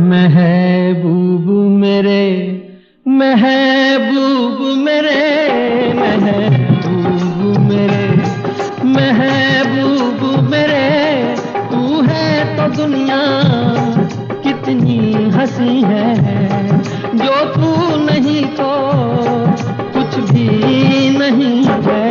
महबूब मेरे, महबूब मेरे, महबूब मेरे, महबूब मेरे, तू है तो दुनिया कितनी हंसी है, जो तू नहीं तो कुछ भी नहीं है।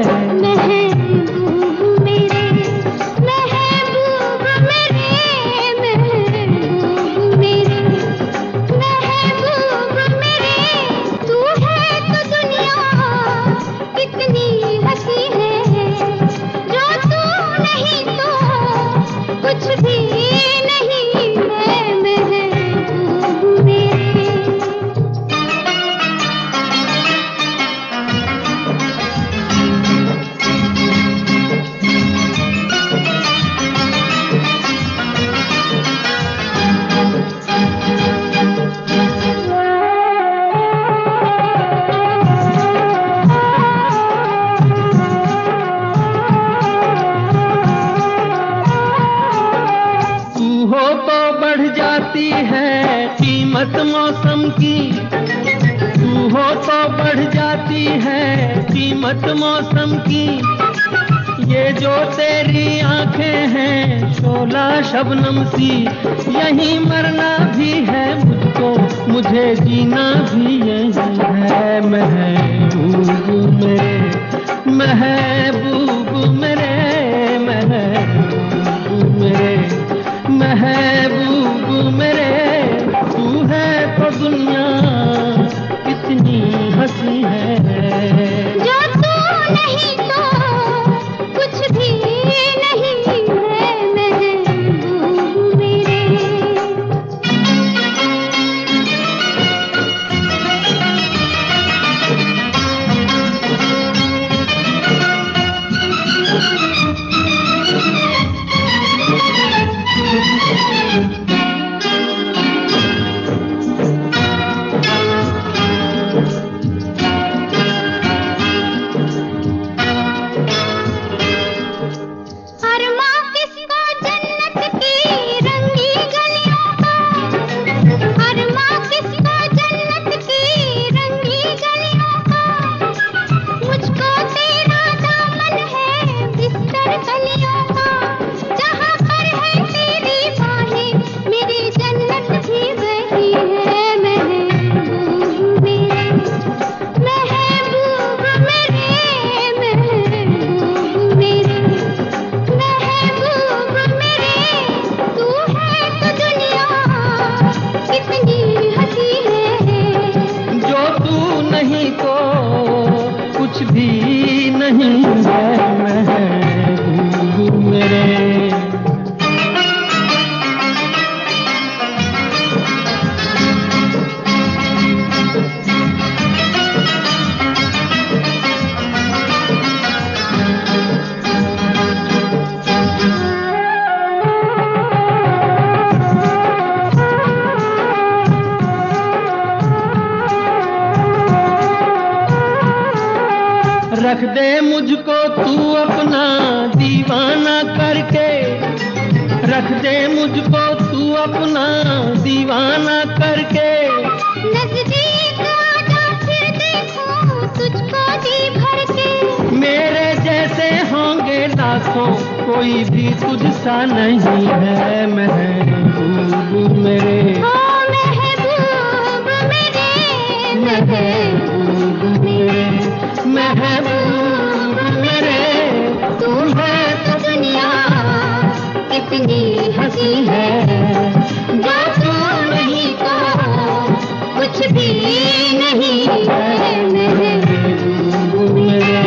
जाती है कीमत मौसम की, तू हो तो बढ़ जाती है कीमत मौसम की। ये जो तेरी आंखें हैं शोला शबनम सी, यहीं मरना भी है मुझको, मुझे जीना भी यही है। महबूब मेरे, महबूब मेरे, महबूब मेरे, महबूब मेरे, तू है तो दुनिया कितनी हंसी है, जो तू नहीं तो कुछ भी नहीं है। महबूब मेरे, कुछ भी नहीं है। महबूब मेरे, रख दे मुझको तू अपना दीवाना करके, रख दे मुझको तू अपना दीवाना करके। नजदीक आजा फिर देखो तुझको जी भर के, मेरे जैसे होंगे लाखों कोई भी तुझसा नहीं है। महबूब मेरे, ओ महबूब मेरे, महबूब मेरे, महबूब मेरे, तू है तो दुनिया कितनी हंसी है, जो तू नहीं तो कुछ भी नहीं है। महबूब मेरे।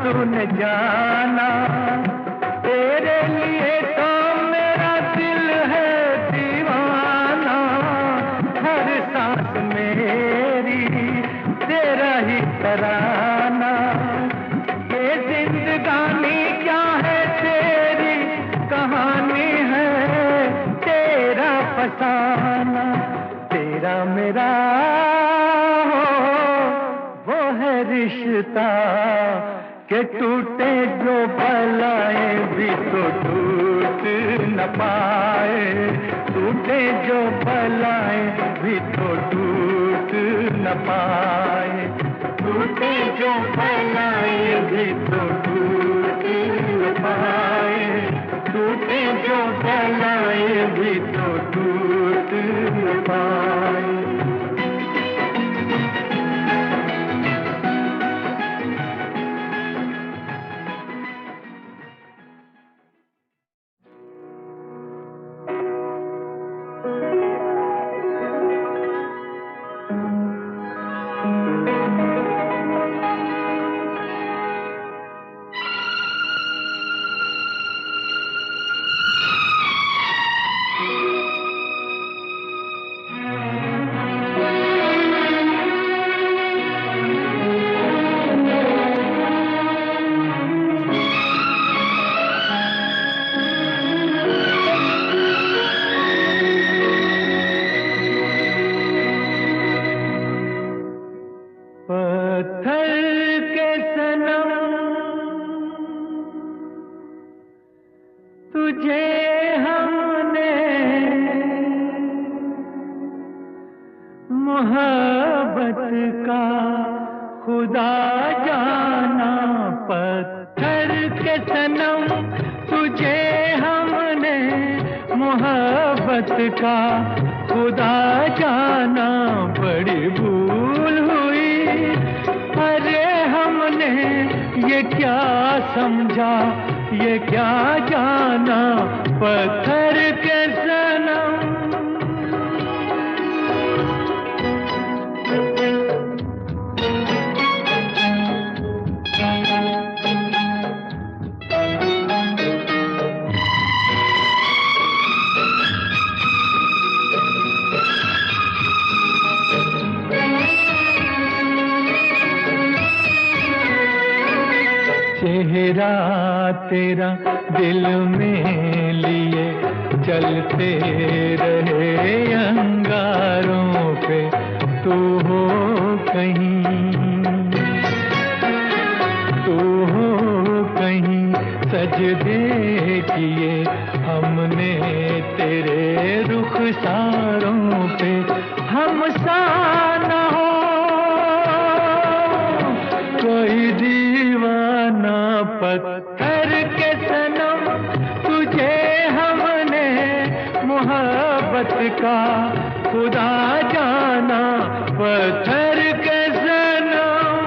तूने जाना, तेरे लिए तो मेरा दिल है दीवाना, हर सांस मेरी तेरा ही तराना। ये जिंदगानी क्या है तेरी कहानी है, तेरा फसाना, तेरा मेरा वो है रिश्ता के टूटे जो भलाए भी तो टूट न पाए, टूटे जो भलाए भी तो टूट न पाए, टूटे जो भलाए भी तो टूट न पाए, टूटे जो भलाए भी तो टूट न पाए। तेरा दिल में लिए चलते रहे अंगारों पे, तू हो कहीं, तू हो कहीं, सजदे किए हमने तेरे रुखसारों पे, हम सा न हो कोई दीवाना पत्थर के सनम, तुझे हमने मोहब्बत का खुदा जाना, पत्थर के सनम।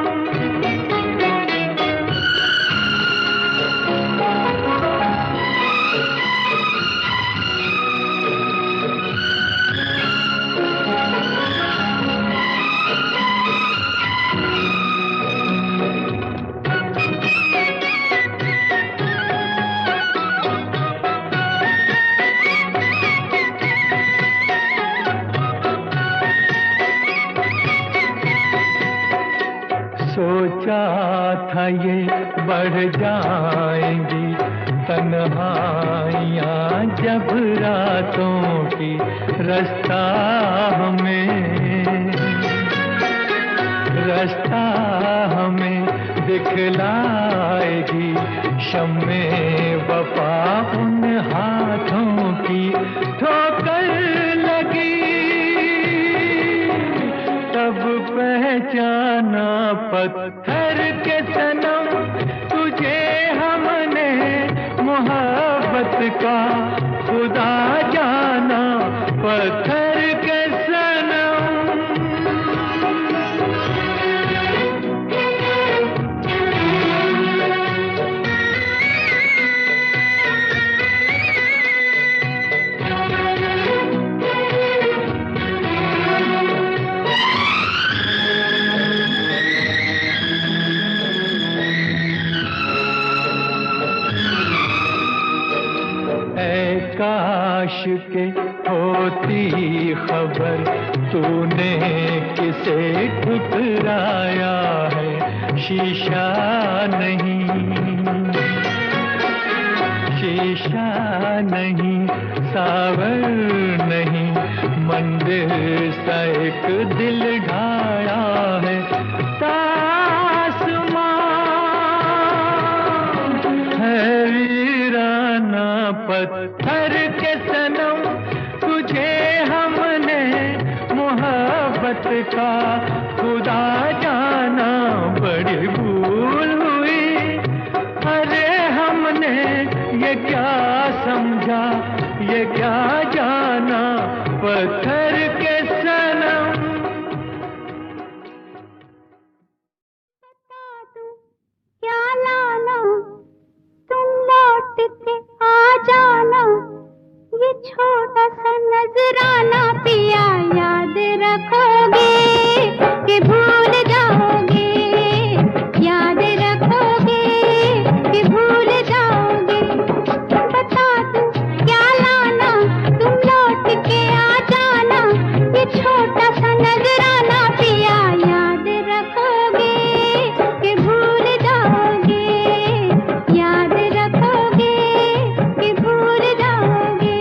सोचा था ये बढ़ जाएंगी तन्हाइयाँ जब रातों की, रास्ता हमें दिखलाएगी शम्मे वफा उन हाथों की, ठोकर लगी तब पहचाना पत्थर के सनम, तुझे हमने मोहब्बत का खुदा जाना, पत्थर के सनम। लाश के होती खबर, तूने किसे ठुकराया है, शीशा नहीं, शीशा नहीं, सावर नहीं, मंदिर सा एक दिल ढाया है, पत्थर के सनम, तुझे हमने मोहब्बत का खुदा जाना, बड़ी भूल हुई। अरे हमने ये क्या समझा, ये क्या जाना, पत्थर के सनम। बता दूं क्या लाना, तुम लौट के आ जाना, ये छोटा सा नजराना पिया याद रखोगे कि भूल जाओगे, याद रखोगे कि भूल जाओगे। बता दूं क्या लाना, तुम लौट के आ जाना, ये छोटा सा नजराना पिया याद रखोगे कि भूल जाओगे, याद रखोगे कि भूल जाओगे।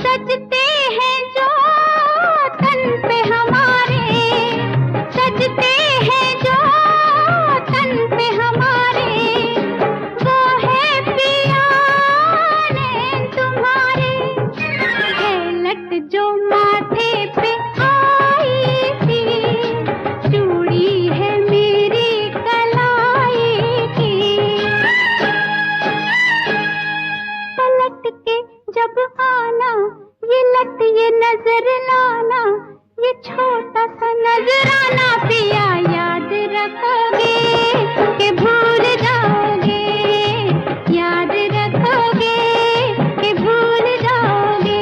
सजते हैं जो तन पे हमारे, सजते हैं जो तन पे हमारे, वो है पिया ने तुम्हारे। है लट जो माथे पे आई थी, चूड़ी है मेरी कलाई की। पलट के जब आना, ये लट ये नजर लाना, ये छोटा सा नजराना पिया याद रखोगे कि भूल जाओगे, याद रखोगे कि भूल जाओगे।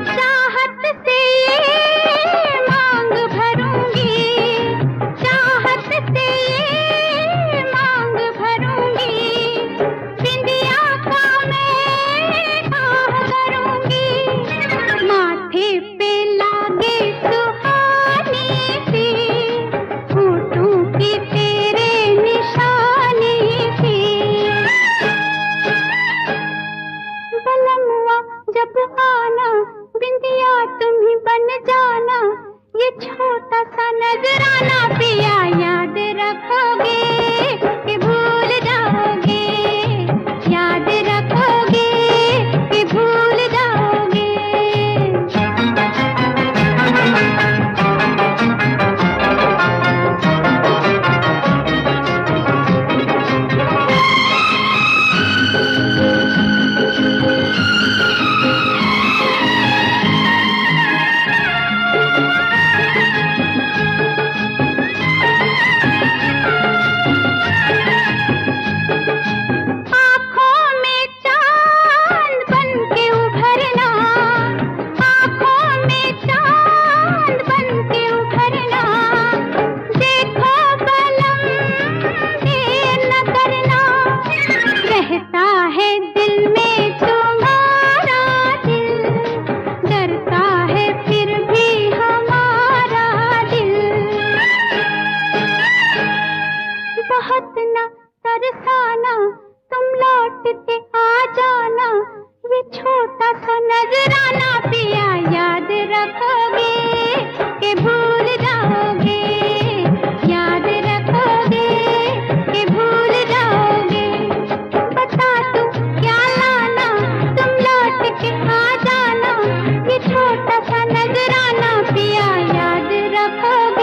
चाहत से ये मांग भरूंगी, चाहत से ये मांग भरूंगी, बिंदिया का मैं काह करूंगी, माथे पे लागे सुहानी सी, होठों की तेरे निशानी सी। बलमुआ जब आना, बिंदिया तुम ही बन जाना, ये छोटा सा नजराना पिया याद रखोगे कि भूल जाओगे, याद रखोगे कि भूल जाओगे। आँखों में चांद बन के उभरना, आँखों में चांद बन के उभरना, देखो बलम देर न करना, रहता है दिल में तुम्हारा दिल, डरता है फिर भी हमारा दिल। बहुत न तरसाना, तुम लौट के आ जाना, ये छोटा सा नजराना पिया याद रखोगे कि भूल जाओगे, याद रखोगे कि भूल जाओगे। बता दूं क्या लाना, तुम लौट के आ जाना, ये छोटा सा नजराना पिया याद रखोगे।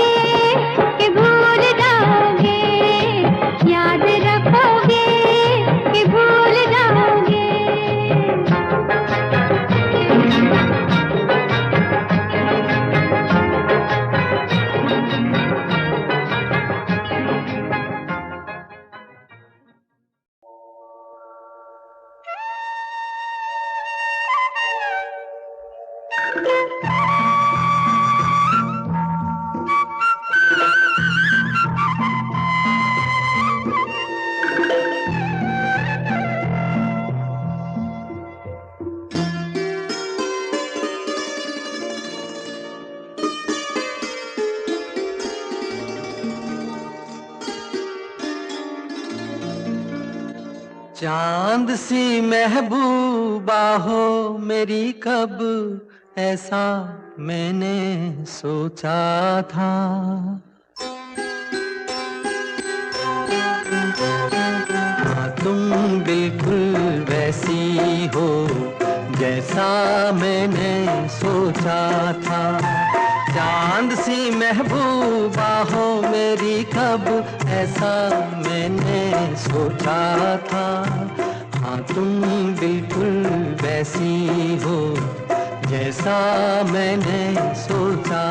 चांद सी महबूबा हो मेरी, कब ऐसा मैंने सोचा था। हाँ, तुम बिल्कुल वैसी हो जैसा मैंने सोचा था। चांद सी महबूबा हो मेरी, कब ऐसा मैंने सोचा था। हाँ, तुम बिल्कुल वैसी हो जैसा मैंने सोचा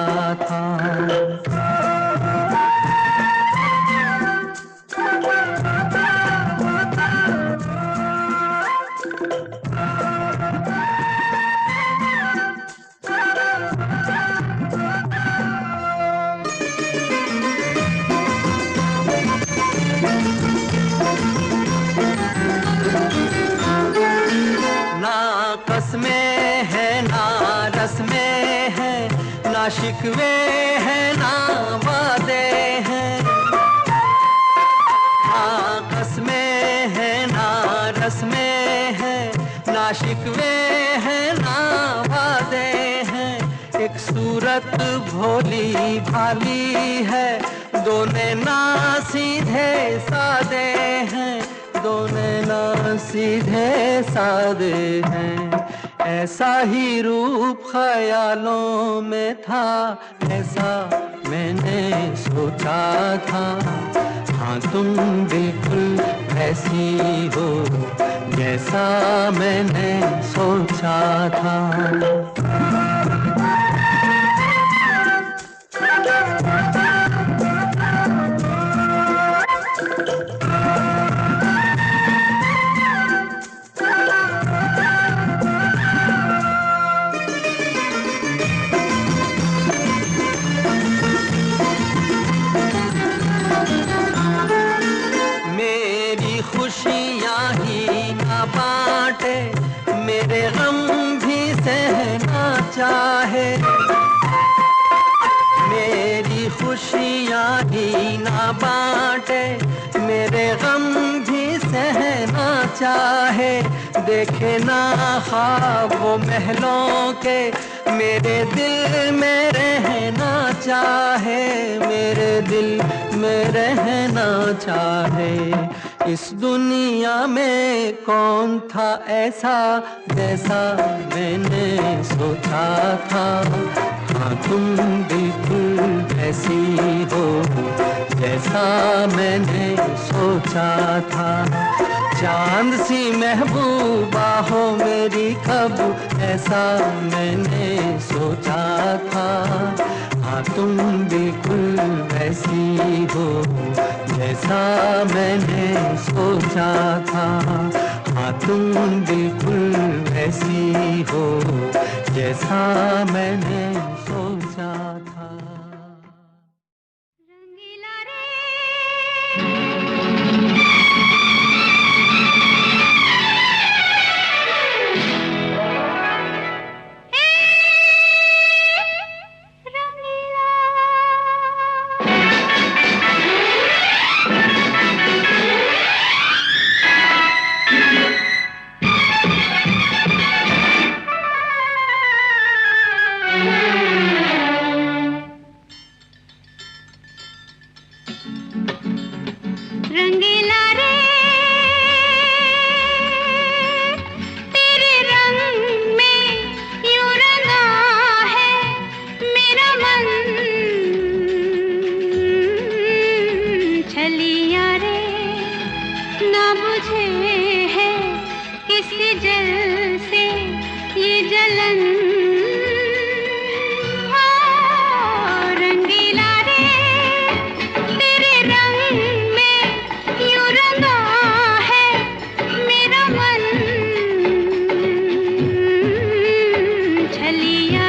था। ना शिकवे हैं ना वादे हैं, ना कसमें हैं ना रस्में हैं, ना शिकवे हैं ना वादे हैं। एक सूरत भोली भाली है, दोनों ना सीधे सादे हैं, दोनों ना सीधे सादे हैं। ऐसा ही रूप ख्यालों में था, ऐसा मैंने सोचा था। हाँ, तुम बिल्कुल वैसी हो जैसा मैंने सोचा था। मेरे गम भी सहना चाहे, मेरी खुशियाँ ही ना बांटे, मेरे गम भी सहना चाहे। देखे ना ख्वाब वो महलों के, मेरे दिल में रहना चाहे, मेरे दिल में रहना चाहे। इस दुनिया में कौन था ऐसा जैसा मैंने सोचा था। हाँ, तुम बिल्कुल ऐसी हो जैसा मैंने सोचा था। चांद सी महबूबा हो मेरी, कब ऐसा मैंने सोचा था। हाँ, तुम बिल्कुल वैसी हो जैसा मैंने सोचा था। हाँ, तुम बिल्कुल वैसी हो जैसा मैंने सोचा था। रंगीला रे रंगीला रे तेरे रंग में यूं रंगा है मेरा मन। छलिया रे ना बुझे है किसी जल से ये जलन। छलिया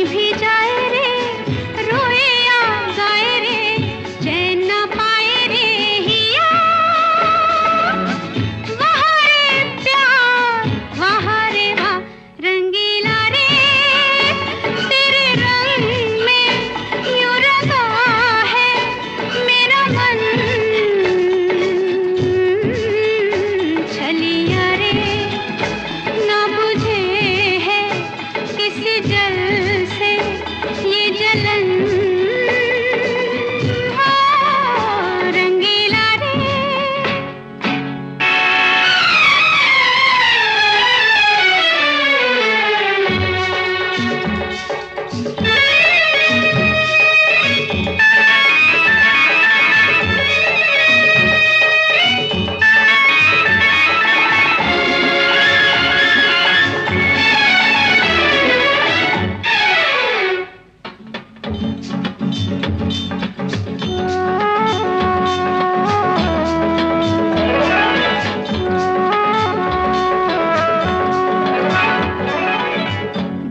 भी जाए रे, रोए या गाए रे, चैन न पाए रे हिया। वहाँ रे प्यार, वहाँ रे वाह रंगीला रे, तेरे रंग में यूं रंगा है मेरा मन। छलिया रे ना बुझे है किस जल से ये जलन, हाँ रंगीला रे।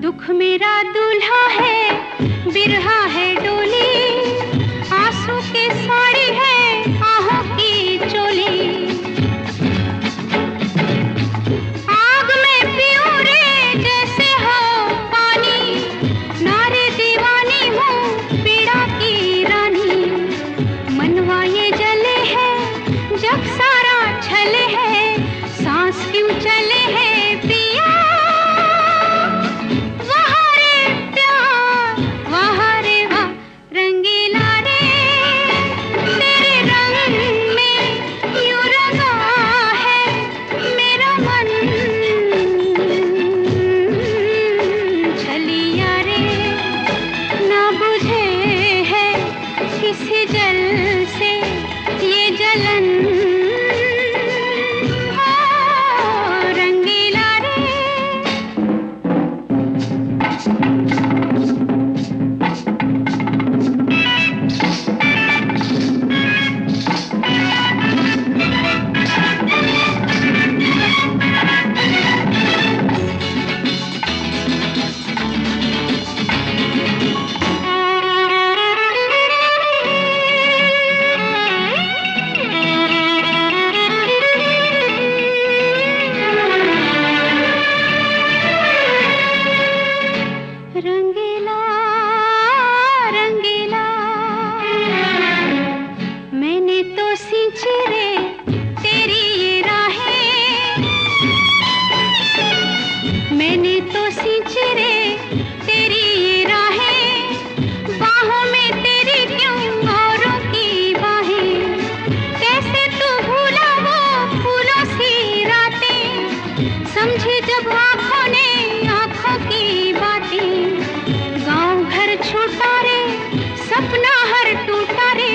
दुख मेरा दूल्हा है, बिरहा है डोली, आंसू की साड़ी है आहों की चोली। आग में पियूं रे जैसे हो पानी, नारे दीवानी हूँ पीड़ा की रानी। मनवा ये जले है जग सारा छले है, सांस क्यों चले है पिया। वहाँ रे प्यार, वहाँ रे वाह रंगीला रे, तेरे रंग में यूं रंगा है मेरा मन। छलिया रे ना बुझे है किसी जल से ये जलन, हाँ रंगीला रे। रंगीला रंगीला मैंने तो सींची रे तेरी ये राहें, मैंने तो सींची रे तेरी ये राहें। बाहों में तेरी क्यों औरों की बाहें, कैसे तू भूला वो फूलों सी रातें। समझी जब आँखों ने आँखों की बातें, गाँव घर छूटा रे सपना हर टूटा रे,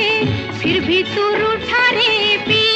फिर भी तू रूठा रे पिया।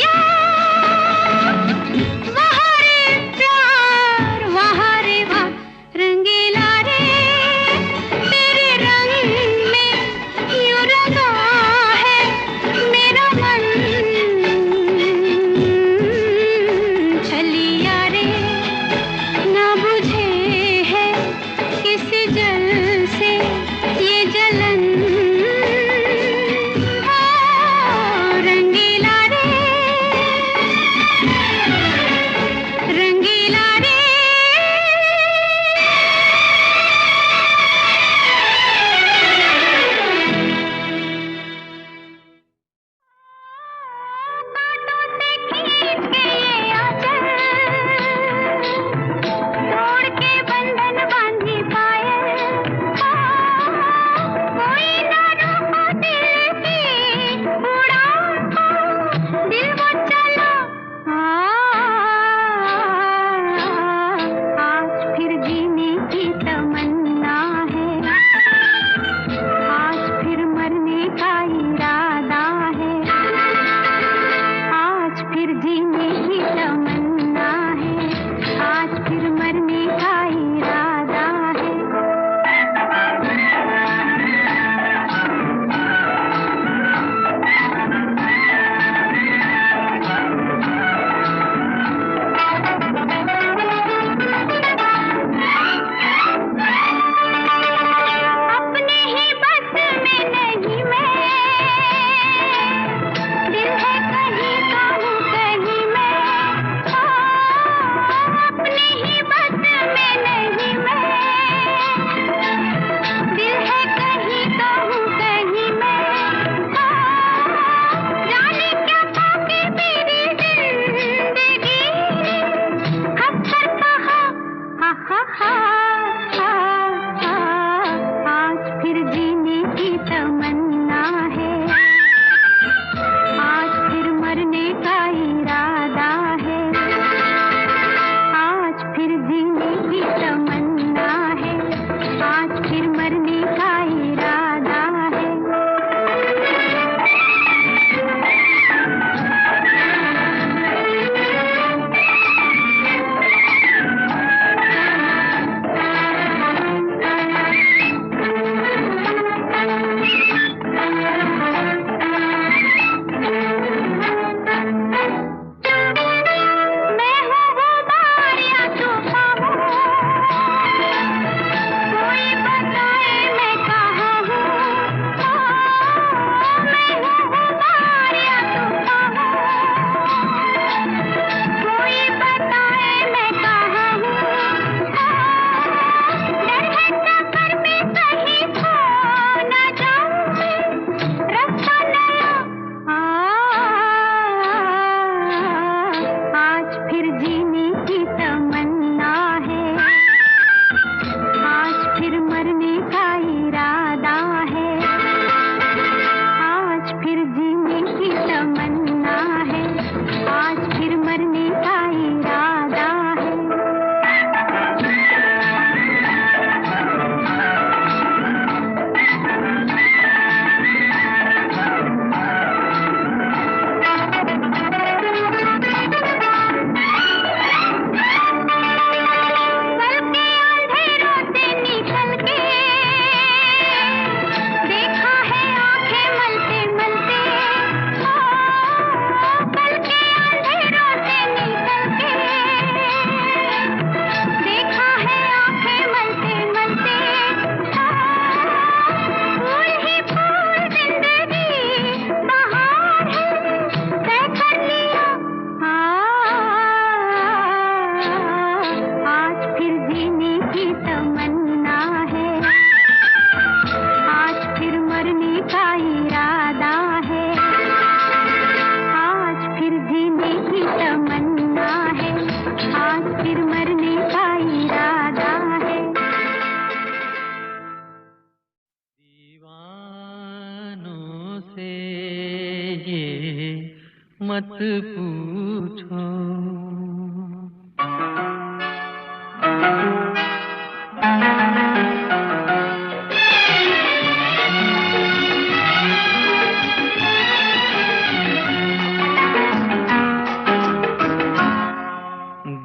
मत पूछो।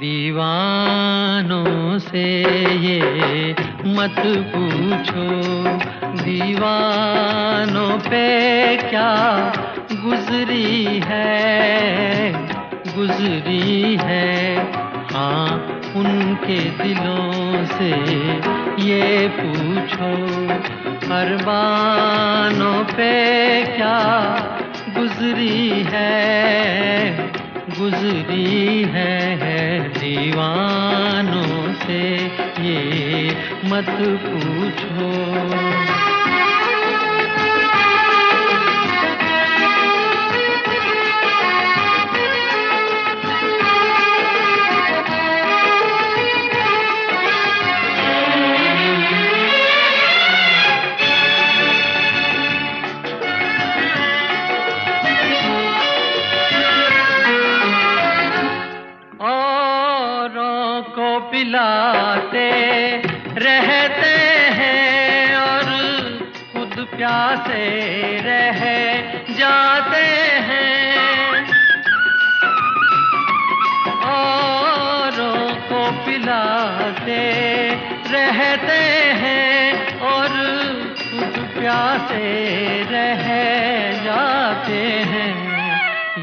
दीवानों से ये मत पूछो, दीवानों पे क्या गुजरी है, हाँ उनके दिलों से ये पूछो, अरमानों पे क्या गुजरी है, दीवानों से ये मत पूछो। पिलाते रहते हैं और खुद प्यासे रह जाते हैं, औरों को पिलाते रहते हैं और खुद प्यासे रह जाते हैं।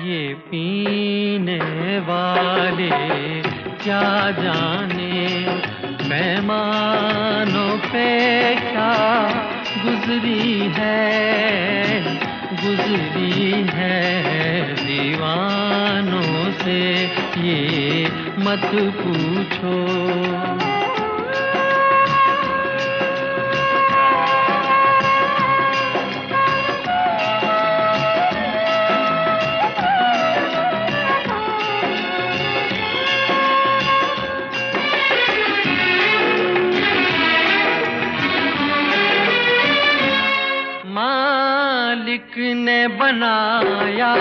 ये पीने वाले क्या जाने पैमानों पे क्या गुजरी है, दीवानों से ये मत पूछो। मालिक ने बनाया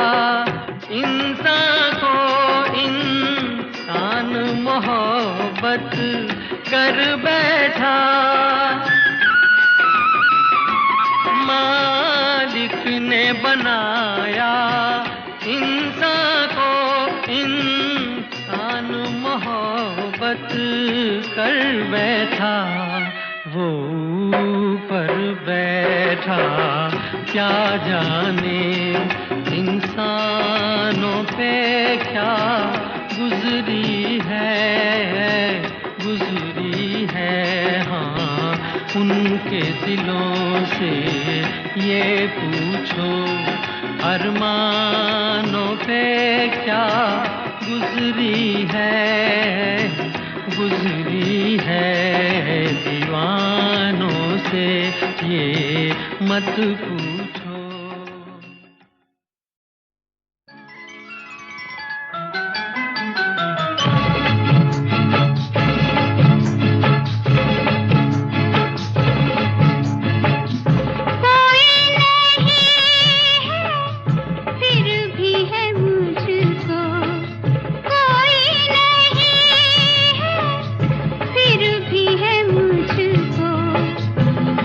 इंसान को, इंसान मोहब्बत कर बैठा, मालिक ने बनाया इंसान को, इंसान मोहब्बत कर बैठा, वो ऊपर बैठा क्या जाने इंसानों पे क्या गुजरी है, हाँ उनके दिलों से ये पूछो, अरमानों पे क्या गुजरी है, दीवानों से ये मत पूछो।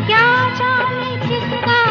क्या जाने किसका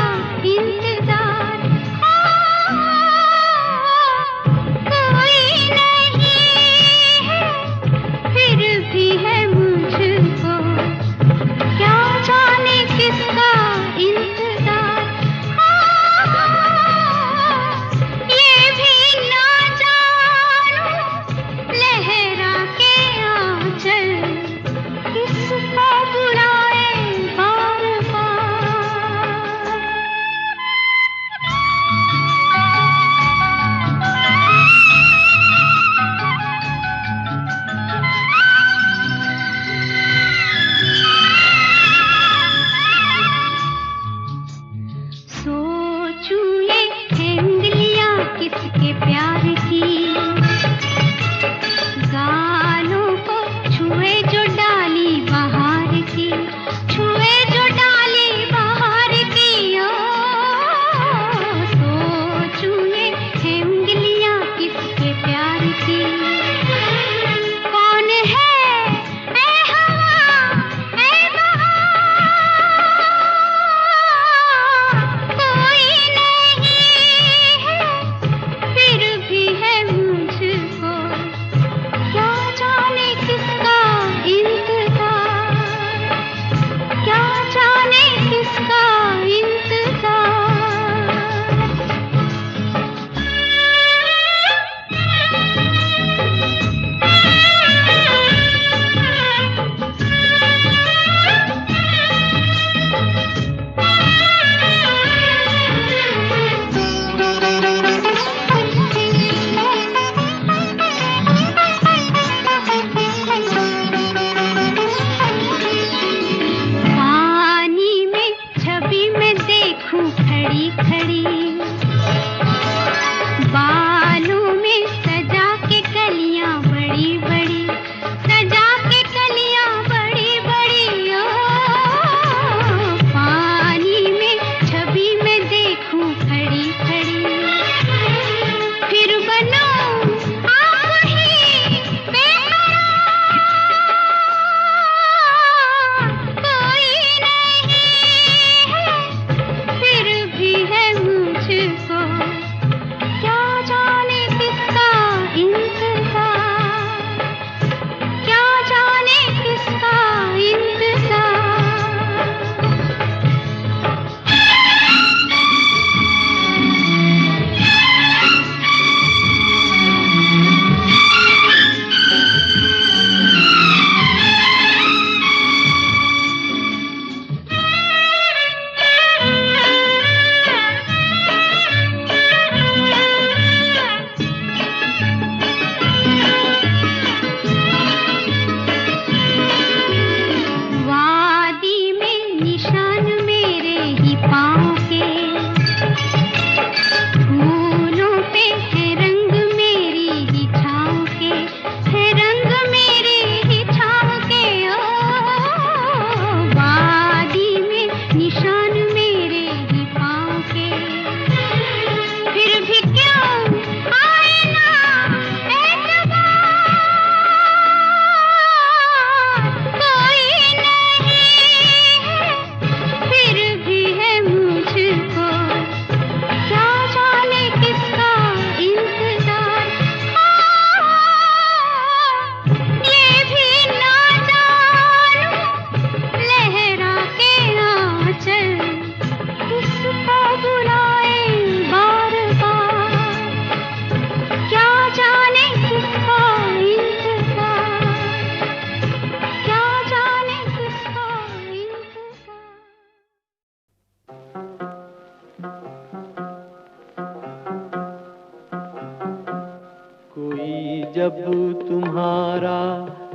जब तुम्हारा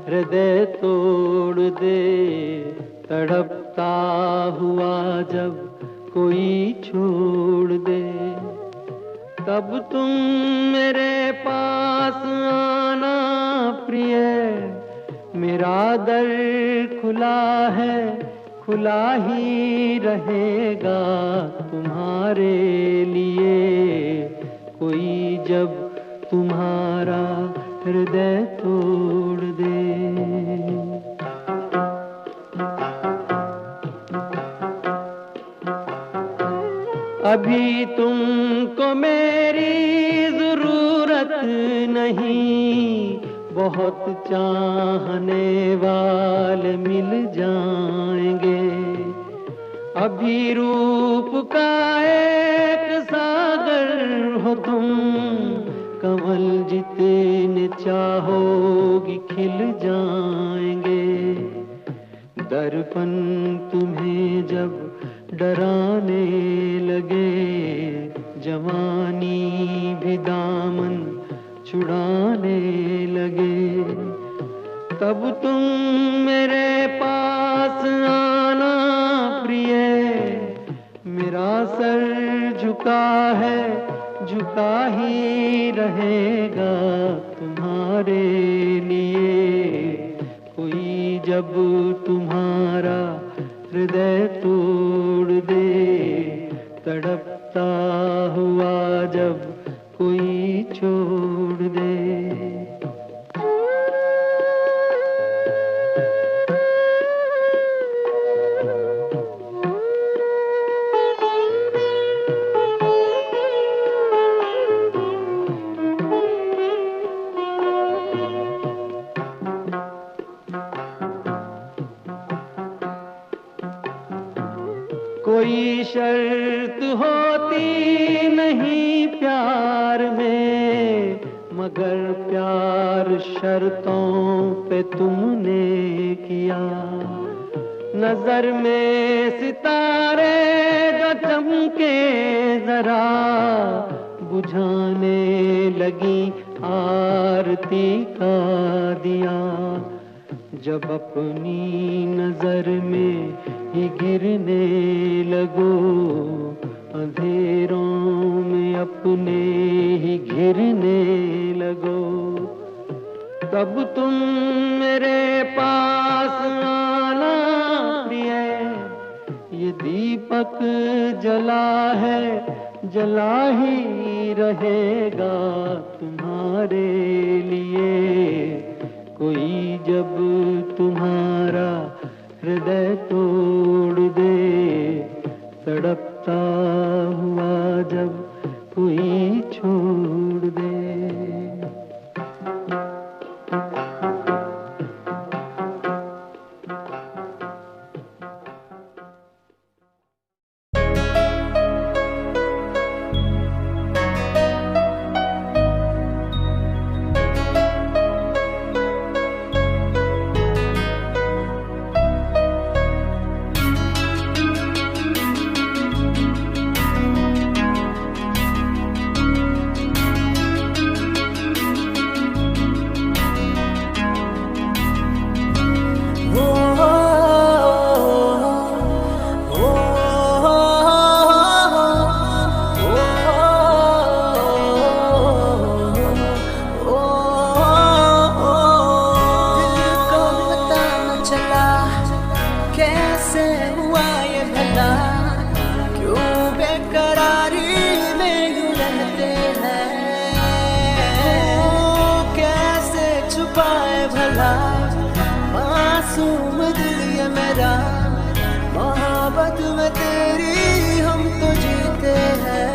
हृदय तोड़ दे, तड़पता हुआ जब कोई छोड़ दे, तब तुम मेरे पास आना प्रिय। मेरा दर खुला है, खुला ही रहेगा तुम्हारे लिए। कोई जब तुम्हारा हृदय तोड़ दे। अभी तुमको मेरी जरूरत नहीं, बहुत चाहने वाले मिल जाएंगे। अभी रूप का एक सागर हो तुम, कमल जितने चाहोगी खिल जाएंगे। दर्पण तुम्हें जब डराने लगे, जवानी भी दामन छुड़ाने लगे, तब तुम मेरे पास आना प्रिय। मेरा सर झुका है, झुका ही रहेगा तुम्हारे लिए। कोई जब तुम्हारा हृदय तोड़ दे, तड़पता हुआ जब कोई छोड़ दे। कोई शर्त होती नहीं प्यार में, मगर प्यार शर्तों पे तुमने किया। नजर में सितारे जो चमके जरा, बुझाने लगी आरती का दिया। जब अपनी नजर में ही गिरने लगो, अंधेरों में अपने ही घिरने लगो, तब तुम मेरे पास आना प्रिय। ये दीपक जला है, जला ही रहेगा तुम्हारे लिए। कोई जब तुम्हारा हृदय तोड़ दे, तड़पता हुआ जब कोई छोड़ दे। मासूम दिल ये मेरा, मोहब्बत में तेरी हम तो जीते हैं।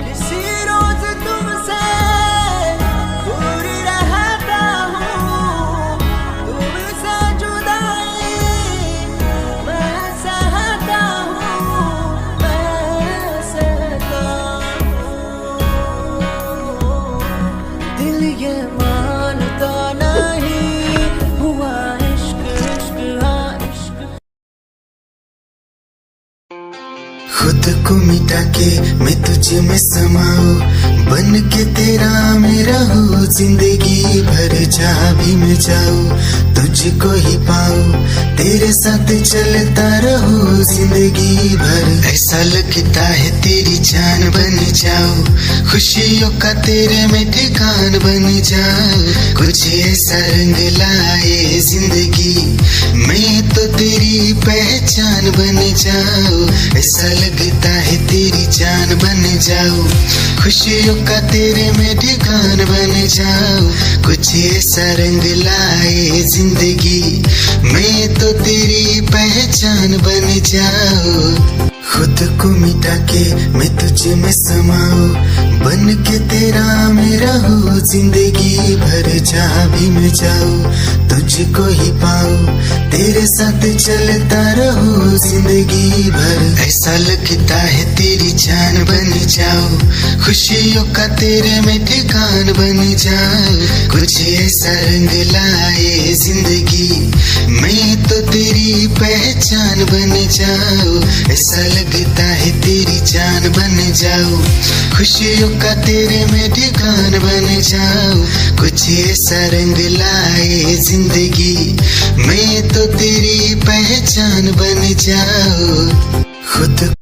किसी रोज तुमसे दूर रहता हूँ, तुमसे जुदाई मैं सहता हूँ, मैं सहता हूँ। दिल ये मानता नहीं हुआ खुद को मिटा के मैं तुझ में समाऊं, बन के तेरा मैं रहूं, जिंदगी भर जहाँ भी मैं जाऊं तुझको ही पाऊं, तेरे साथ चलता रहूं जिंदगी भर। ऐसा लगता है तेरी जान बन जाऊं, खुशियों का तेरे में ठिकान बन जाऊं, कुछ ऐसा रंग लाए जिंदगी मैं तो तेरी पहचान बन जाऊं। ऐसा लगता है तेरी जान बन जाऊं, खुशियों का तेरे में ठिकान बन जाऊं, कुछ ऐसा रंग लाए जिंदगी मैं तो तेरी पहचान बन जाऊं। खुद को मिटा के मैं तुझ में समाऊं, बन के तेरा मैं रहूं, जिंदगी भर जहाँ भी मैं जाऊं तुझको ही पाऊं, तेरे साथ चलता रहूं जिंदगी भर। ऐसा लगता है तेरी जान बन जाऊं, खुशियों का तेरे में ठिकान बन जाऊं, कुछ ऐसा रंग लाए जिंदगी मैं तो तेरी पहचान बन जाऊं। ऐसा लगता है तेरी जान बन जाऊं, खुशियों का तेरे में ठिकान बन जाऊं, कुछ ऐसा रंग लाए जिंदगी मैं तो तेरी पहचान बन जाऊं। खुद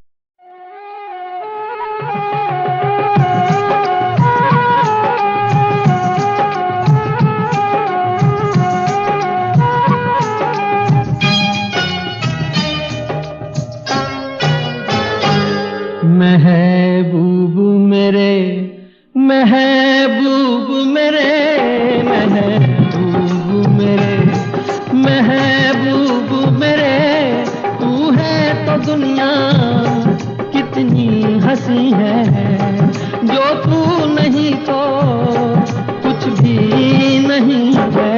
महबूब मेरे, महबूब मेरे, महबूब मेरे, महबूब मेरे, तू है तो दुनिया कितनी हंसी है, जो तू नहीं तो कुछ भी नहीं है।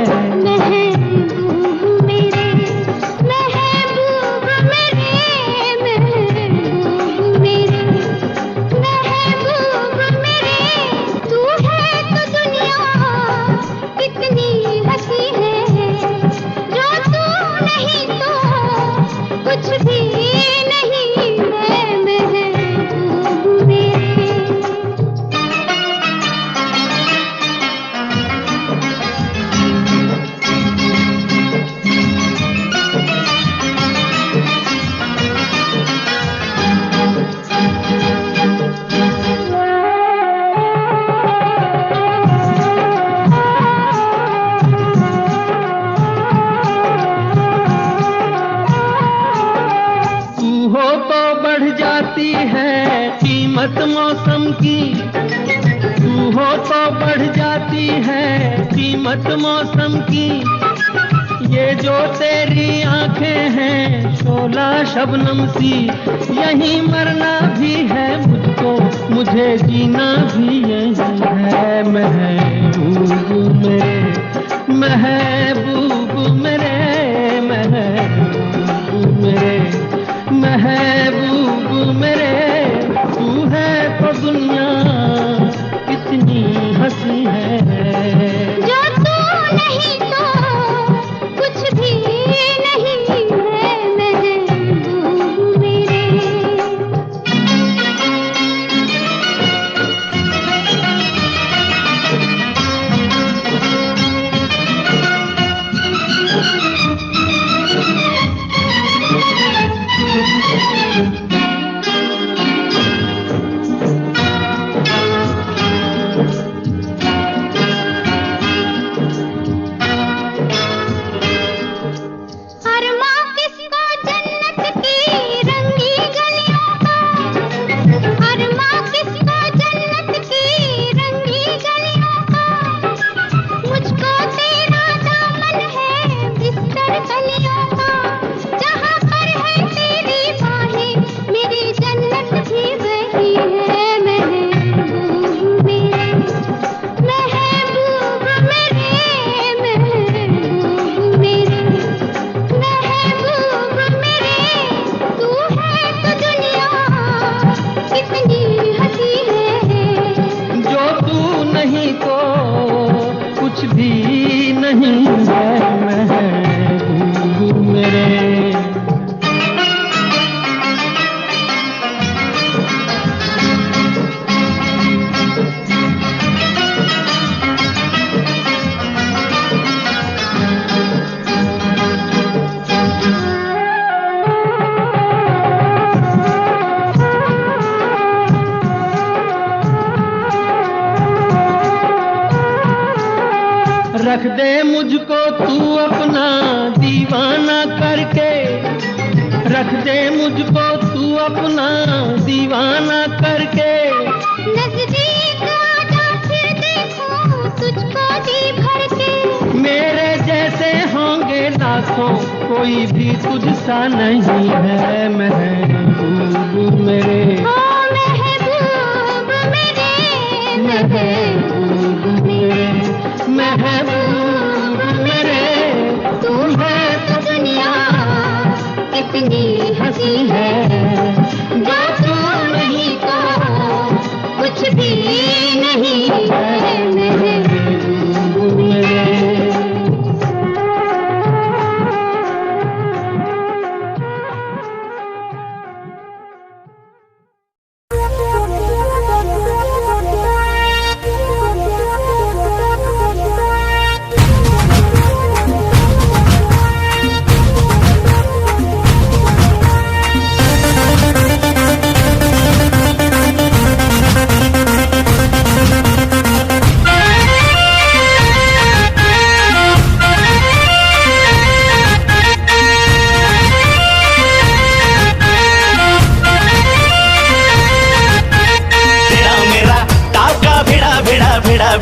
कीमत मौसम की, तू हो तो बढ़ जाती है कीमत मौसम की, ये जो तेरी आंखें हैं शोला शबनम सी, यहीं मरना भी है मुझको, मुझे जीना भी यहीं है। महबूब मेरे, महबूब मेरे, महबूब मेरे, महबूब मेरे, तू है तो दुनिया कितनी हंसी है, जो तू नहीं तो कुछ भी नहीं है। महबूब मेरे, रख दे मुझको तू अपना दीवाना करके, रख दे मुझको तू अपना दीवाना करके। नजदीक आजा फिर देखूं तुझको जी भर के। मेरे जैसे होंगे लाखों, कोई भी तुझसा नहीं है महबूब मेरे। ओ महबूब मेरे, महबूब मेरे, महबूब मेरे। तू है तो दुनिया कितनी हंसी है, जो तू नहीं तो कुछ भी नहीं है महबूब मेरे।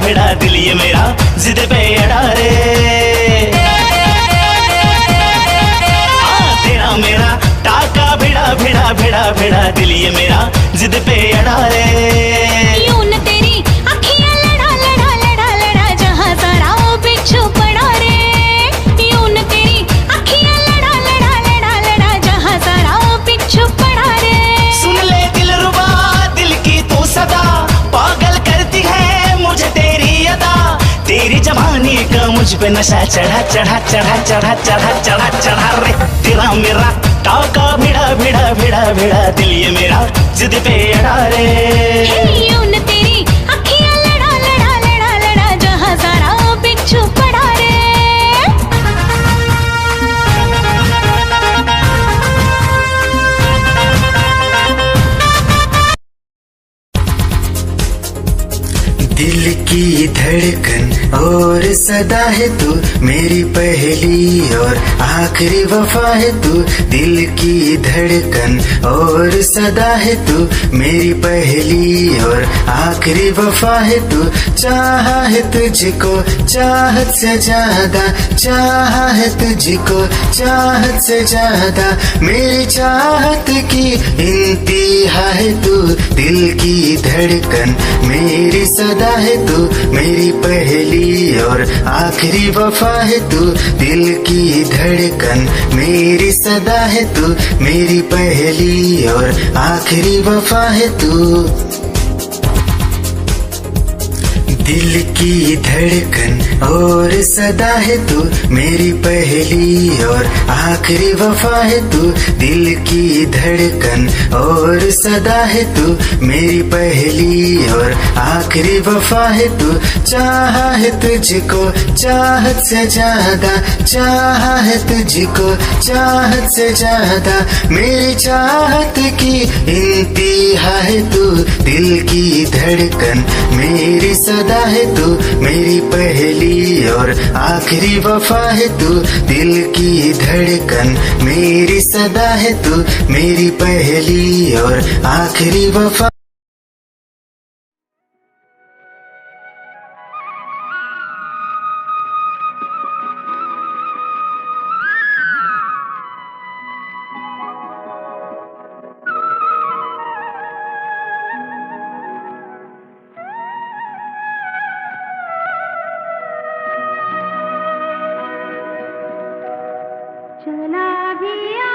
भिड़ा दिल ये मेरा जिद पे अड़ा रे। तेरा मेरा टाका भिड़ा दिल ये मेरा जिद पे अड़ा रे। यूं न तेरी अखियां लड़ा जहां सारा वो बिच्छू पड़ा रे। यूं न तेरी अखियां लड़ा जहां सारा वो बिच्छू पड़ा रे। सुन ले दिलरुबा दिल की तू सदा, पागल करती है मुझे तेरी अदा। तेरी जवानी का मुझ पे नशा चढ़ा रे। तेरा मेरा टाका भिड़ा दिल ये मेरा जिद पे अड़ा रे। यूं न तेरी अखियां लड़ा जहां सारा वो बिच्छू पड़ा रे। दिल की धड़कन और सदा है तू, मेरी पहली और आखिरी वफा है तू। दिल की धड़कन और सदा है तू, मेरी पहली और आखिरी वफा है तू। चाहा है तुझको चाहत से ज्यादा, चाहा है तुझको चाहत से ज्यादा। मेरी चाहत की इंतहा है तू, दिल की धड़कन मेरी सदा है तू। मेरी पहली और आखिरी वफा है तू, दिल की धड़कन मेरी सदा है तू। मेरी पहली और आखिरी वफा है तू। दिल की धड़कन और सदा है तू, मेरी पहली और आखिरी वफा है तू। दिल की धड़कन और सदा है तू, मेरी पहली और आखिरी वफा है तू। चाहा है तुझको चाहत से ज्यादा, चाहा है तुझको चाहत से ज्यादा। मेरी चाहत की इंतहा है तू, दिल की धड़कन मेरी सदा है तू। मेरी पहली और आखिरी वफा है तू, दिल की धड़कन मेरी सदा है तू। मेरी पहली और आखिरी वफा। चला गया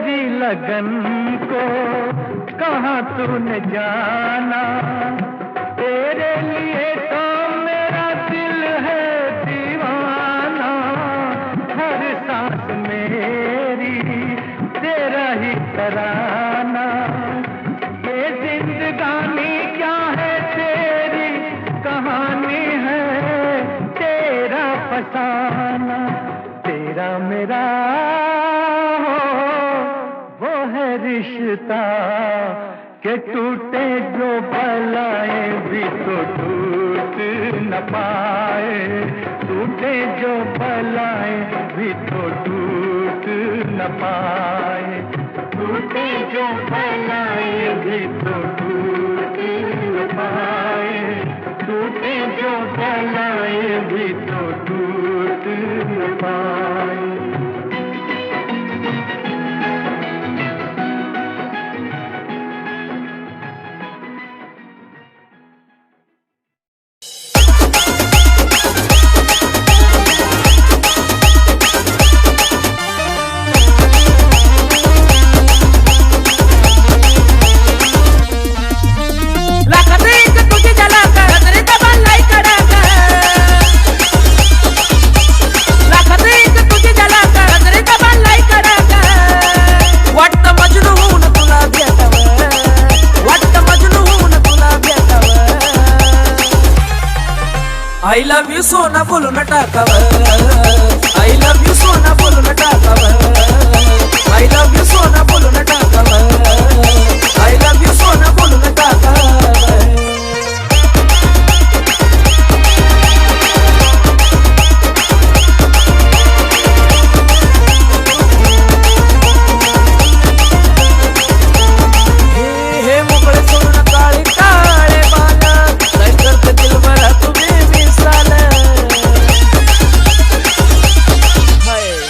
तेरी लगन को कहाँ तूने जाना, तेरे लिए तो मेरा दिल है दीवाना, हर सांस मेरी तेरा ही तराना, ये जिंदगानी क्या है तेरी कहानी है, तेरा फसाना, तेरा मेरा वो है रिश्ता के टूटे जो भलाए भी तो टूट न पाए, टूटे जो भलाए भी तो टूट न पाए, टूटे जो भलाए भी तो टूट न पाए, टूटे जो भलाए भी तो टूट न पाए। I love you सोना बोलो न टाकावर, I love you सोना बोलो न टाकावर, I love you सोना बोलो न टाकावर, I love you सोना बोलो न टाकावर। हे मोकळे सोडून काळे काळे बाला, काय करते दिल भरा तुम्ही मिसाल,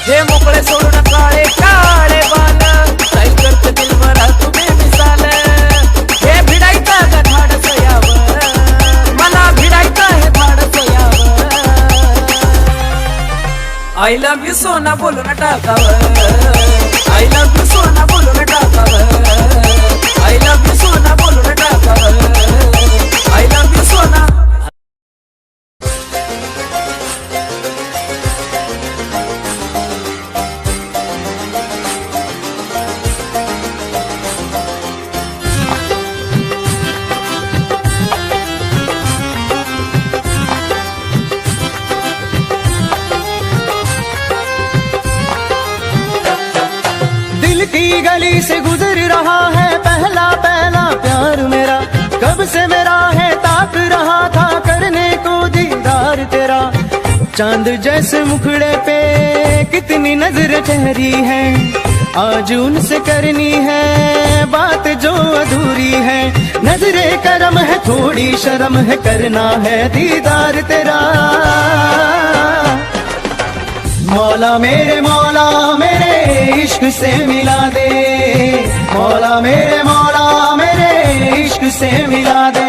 हे मोकळे सोडून काळे काळे बाला, काय करते दिल भरा तुम्ही मिसाल, हे भिडायचा का धाडस यावर, मला भिडायचा हे धाडस यावर, I love you सोना बोलो न टाकावर, I love you सोना बोलो न टाकावर, I love you सोना बोलो न टाकावर, I love you सोना। दिल की गली से गुजर रहा है पहला पहला प्यार मेरा, कब से मेरा है ताक रहा था करने को दीदार तेरा, चांद जैसे मुखड़े पे कितनी नजर ठहरी है, आज उनसे करनी है बात जो अधूरी है, नजरे करम है थोड़ी शर्म है करना है दीदार तेरा, मौला मेरे इश्क से मिला दे, मौला मेरे इश्क से मिला दे।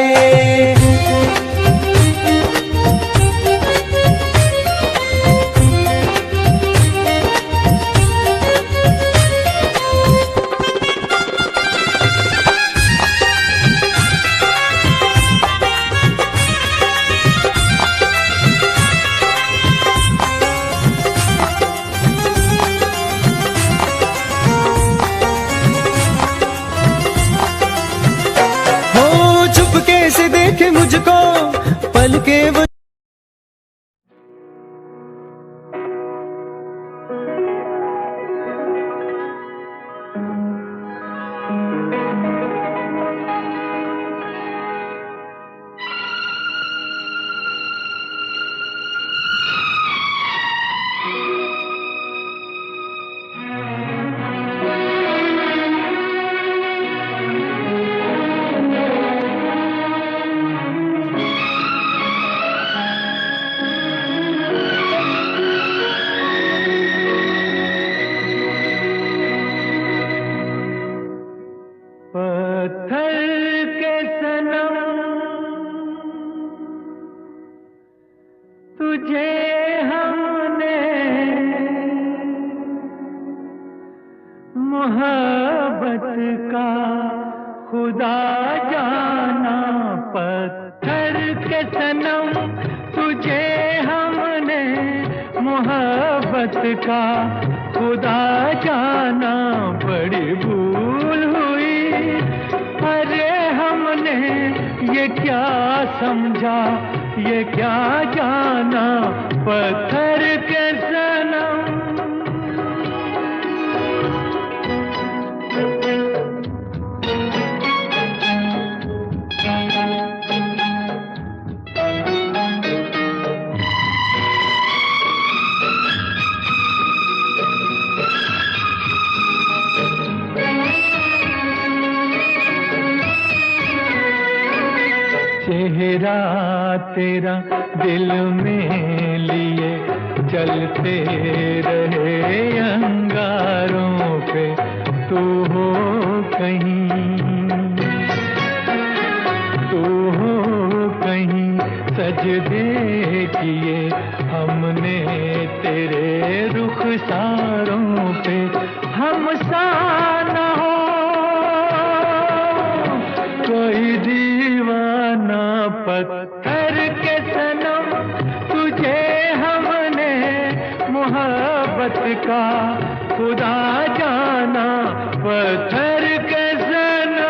से देखे मुझको पल के वो मोहब्बत का खुदा जाना, पत्थर के सनम तुझे हमने मोहब्बत का खुदा जाना, बड़ी भूल हुई। अरे हमने ये क्या समझा, ये क्या जाना, पत्थर के सनम। चेहरा तेरा दिल में लिए चलते रहे अंगारों पे, तू हो कहीं, तू हो कहीं, सजदे किए हमने तेरे रुखसारों पे। हम सा न हो कोई दीवाना, पत्थर के सनम तुझे हमने मोहब्बत का खुदा जाना, पत्थर के सनम।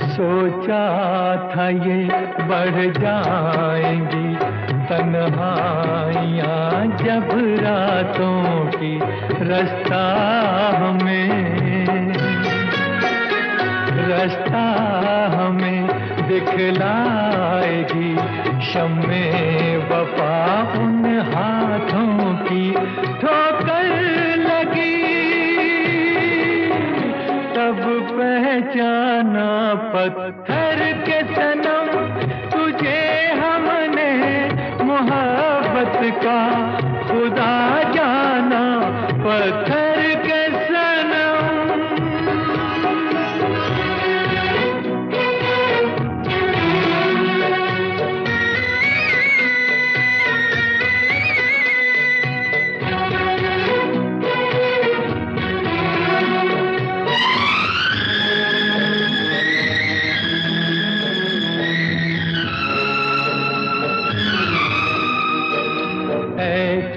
सोचा था ये बढ़ जाएंगी तन्हाइयाँ जब रातों की, रास्ता हमें दिखलाएगी शम्मे वफा उन हाथों की। ठोकर लगी तब पहचाना, पत्थर के सनम तुझे हमने मोहब्बत का खुदा जाना, पत्थर के सनम।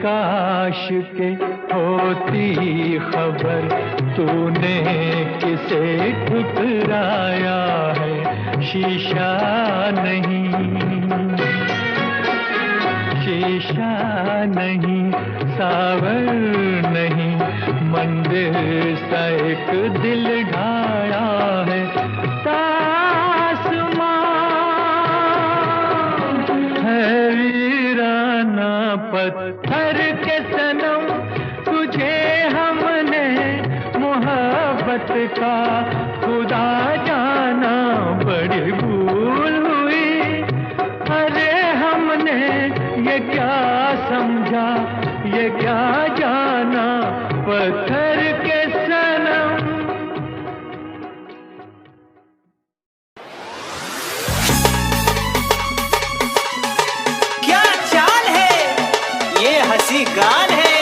काश के होती खबर तूने किसे ठुकराया है, शीशा नहीं, सावर नहीं, मंदिर सा एक दिल ढाया है। तासमान है वीराना, पत्थर के सनम तुझे हमने मोहब्बत का खुदा जाना, बड़ी भूल हुई। अरे हमने ये क्या समझा, ये क्या जाना, पत्थर के सनम। क्या चाल है ये हंसी गाल है,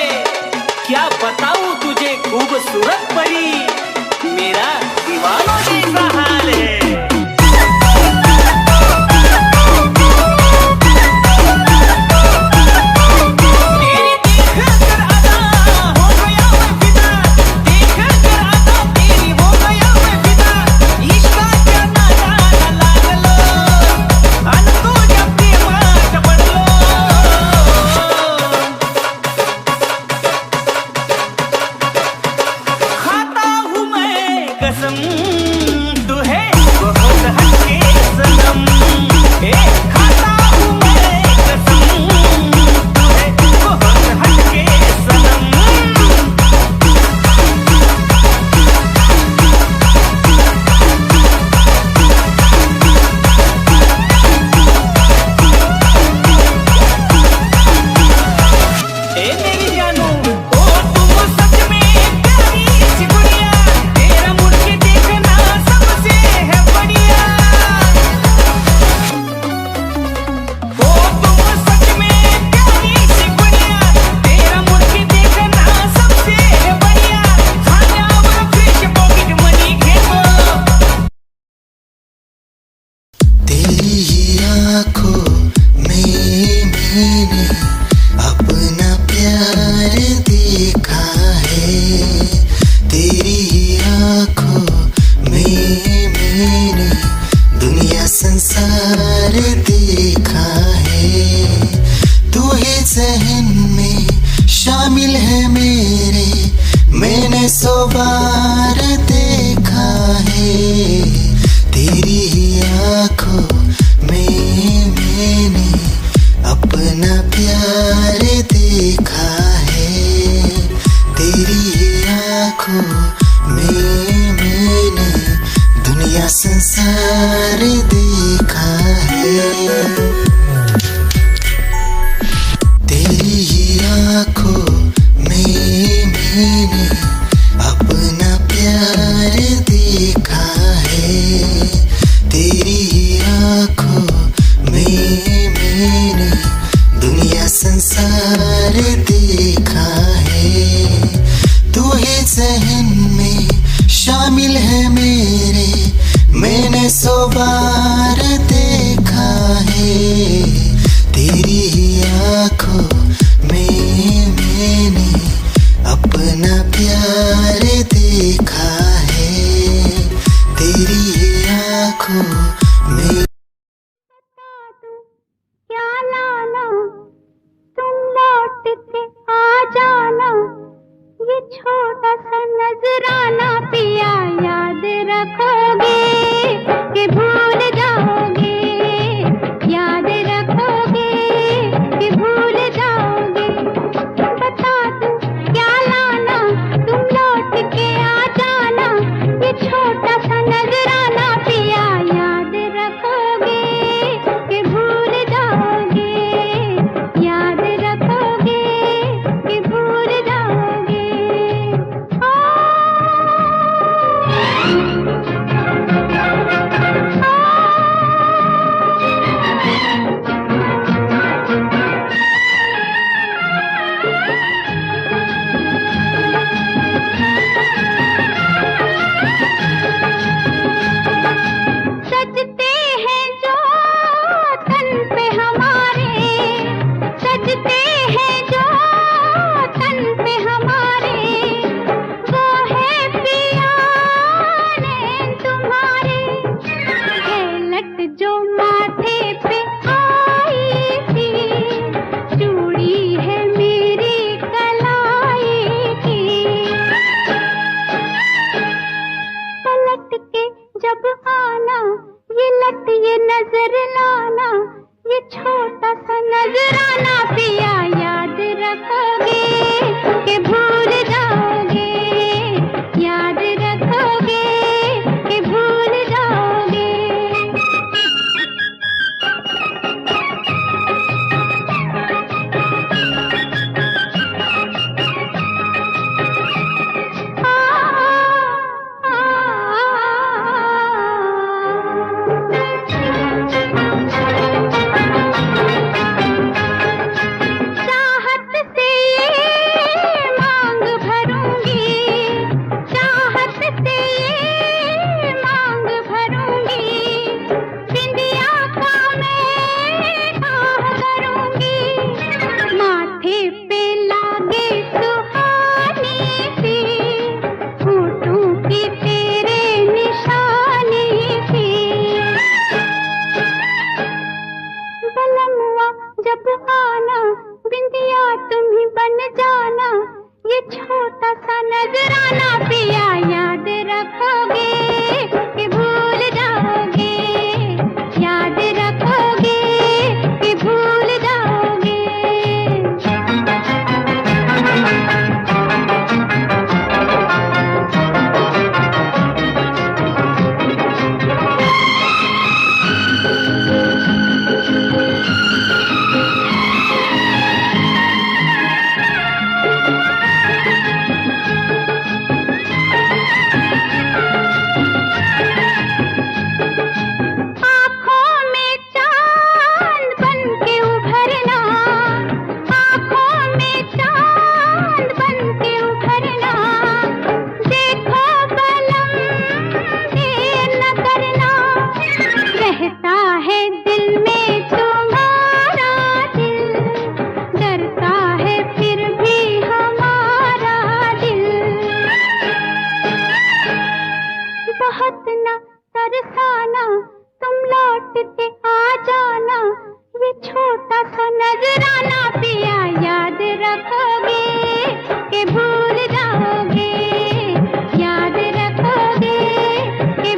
क्या बताऊं तुझे खूबसूरत परी, मेरा दीवानों जैसा हाल है। है, तेरी ही आंखों में मैंने अपना प्यार देखा है, तेरी ही आंखों में मैंने दुनिया संसार देखा है, तेरी ही आंखों में मैंने अपना प्यार देखा है, तेरी ही आंखों में मैंने दुनिया संसार देखा है, तू ही ज़हन में शामिल है मेरे, मैंने 100 बार देखा है, तेरी ही आंखों में मैंने अपना प्यार देखा है, तेरी ही आंखों में। क्या लाना तुम लौट के आ जाना, ये छोटा सा नजराना पिया याद रखोगे कि भूल जाओगे, याद रखोगे कि भूल जाओगे। बता दूं क्या लाना तुम लौट के आ जाना, ये छोटा सा नजराना पिया याद रखोगे कि भूल जाओगे, याद रखोगे कि भूल जाओगे। सजते हैं जो तन पे हमारे, सजते हैं जो तन पे हमारे, वो है पिया ने तुम्हारे, है लट जो माथे पे आई थी, चूड़ी है मेरी कलाई की, पलट के जब आना ये लट ये नजर लाना, ये छोटा सा नजराना पिया याद रखोगे कि भूल जाओगे, याद रखोगे कि भूल जाओगे। चाहत से ये मांग भरूंगी, चाहत से ये मांग भरूंगी, बिंदिया का मैं काह करूंगी, माथे पे लागे सुहानी सी, होठों की तेरे निशानी सी, बलमुआ जब आना बिंदिया तुम ही बन जाना, ये छोटा सा नजराना पिया याद रखोगे कि भूल जाओगे, याद रखोगे कि भूल जाओगे। कि भूल जाओगे, याद रखोगे कि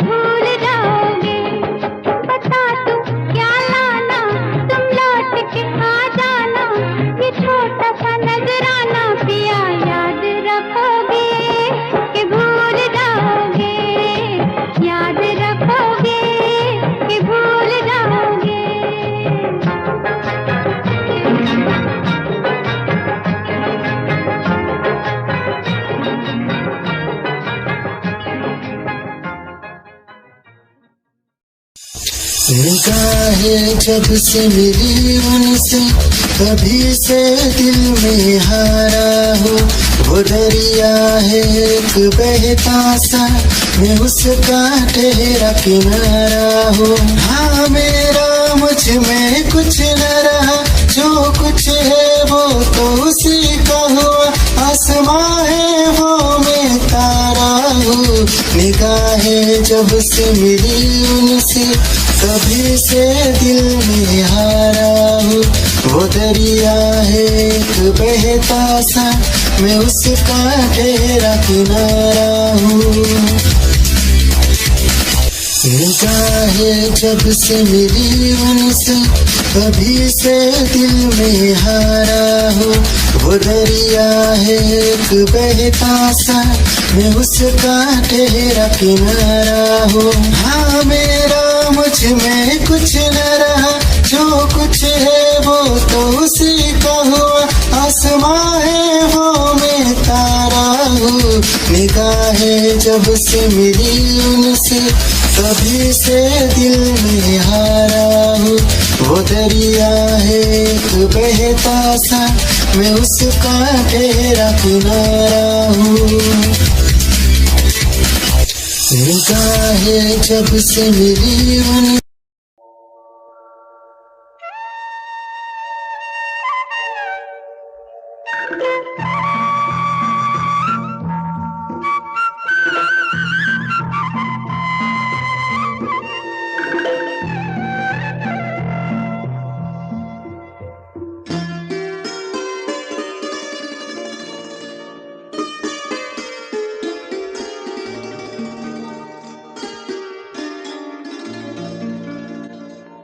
निगाहें जब से मिली उनसे तभी से दिल में हारा हो। वो दरिया है एक बहता सा, मैं उसका ठहरा किनारा हो। हाँ मेरा मुझ में कुछ न रहा, जो कुछ है वो तो उसी का हुआ। आसमां है वो मैं तारा हूँ। निगाहें जब से मिली उनसे तभी से दिल में हारा हूँ। वो दरिया है एक बहता सा, मैं उसका ठहरा किनारा हूँ। निगाहें जब से मिली उनसे तभी से दिल में हारा हूँ। वो दरिया है एक बहता सा, मैं उसका ठहरा किनारा हूँ। हाँ मेरा मुझ में कुछ न रहा, जो कुछ है वो तो उसी का हुआ। आसमां है वो मैं तारा हूँ। निगाहें जब से मिली उनसे तभी से दिल में हारा हूँ। वो दरिया है एक बहता सा, मैं उसका ठहरा किनारा हूँ। निगाहें जब से मिली उनसे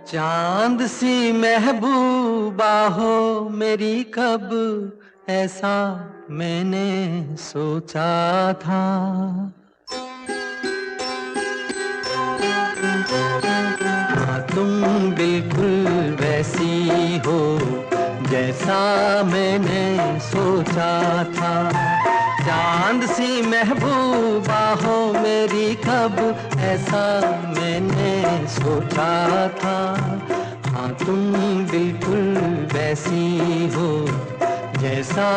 चांद सी महबूबा हो मेरी, कब ऐसा मैंने सोचा था। हाँ तुम बिल्कुल वैसी हो जैसा मैंने सोचा था। चांद सी महबूबा हो मेरी, कब ऐसा मैंने सोचा था। हाँ तुम बिल्कुल वैसी हो जैसा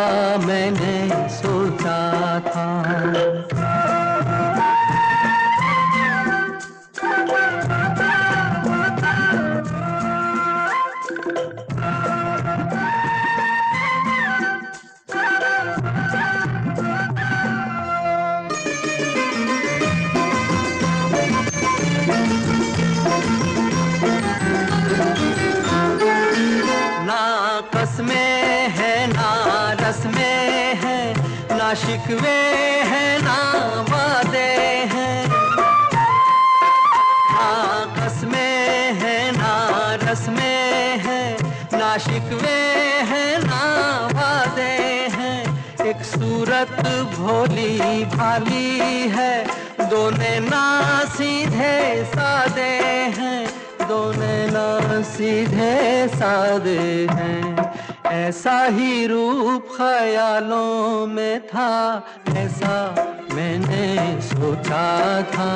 मैंने सोचा था। में है ना रस में है, ना शिकवे है ना वादे हैं। ना कसमें है ना रस में है, ना शिकवे है ना वादे हैं। एक सूरत भोली भाली है, दो नैना सीधे सादे हैं। दो नैना सीधे सादे हैं। ऐसा ही रूप ख्यालों में था, ऐसा मैंने सोचा था।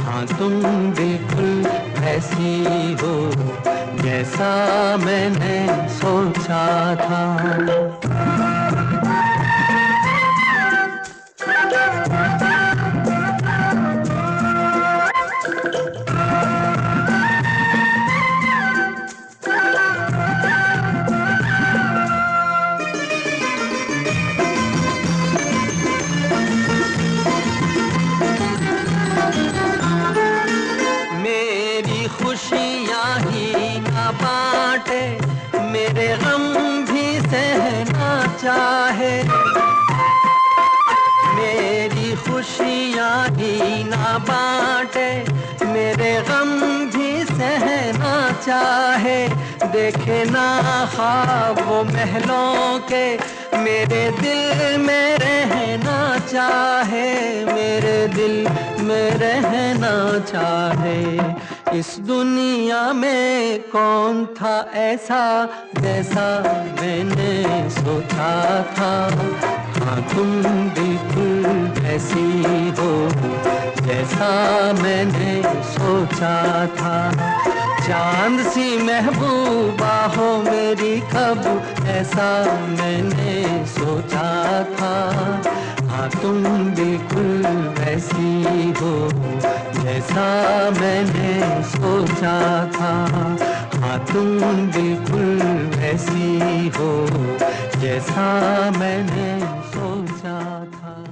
हाँ तुम बिल्कुल ऐसी हो जैसा मैंने सोचा था। खुशियाँ ही ना बांटे, मेरे गम भी सहना चाहे। मेरी खुशियाँ ही ना बांटे, मेरे गम भी सहना चाहे। देखे ना ख्वाब वो महलों के, मेरे दिल में रहना चाहे। मेरे दिल में रहना चाहे। इस दुनिया में कौन था ऐसा जैसा मैंने सोचा था। हाँ तुम बिल्कुल ऐसी हो जैसा मैंने सोचा था। चांद सी महबूबा हो मेरी कब ऐसा मैंने सोचा था। हाँ तुम बिल्कुल वैसी हो जैसा मैंने सोचा था। हाँ तुम बिल्कुल वैसी हो जैसा मैंने सोचा था।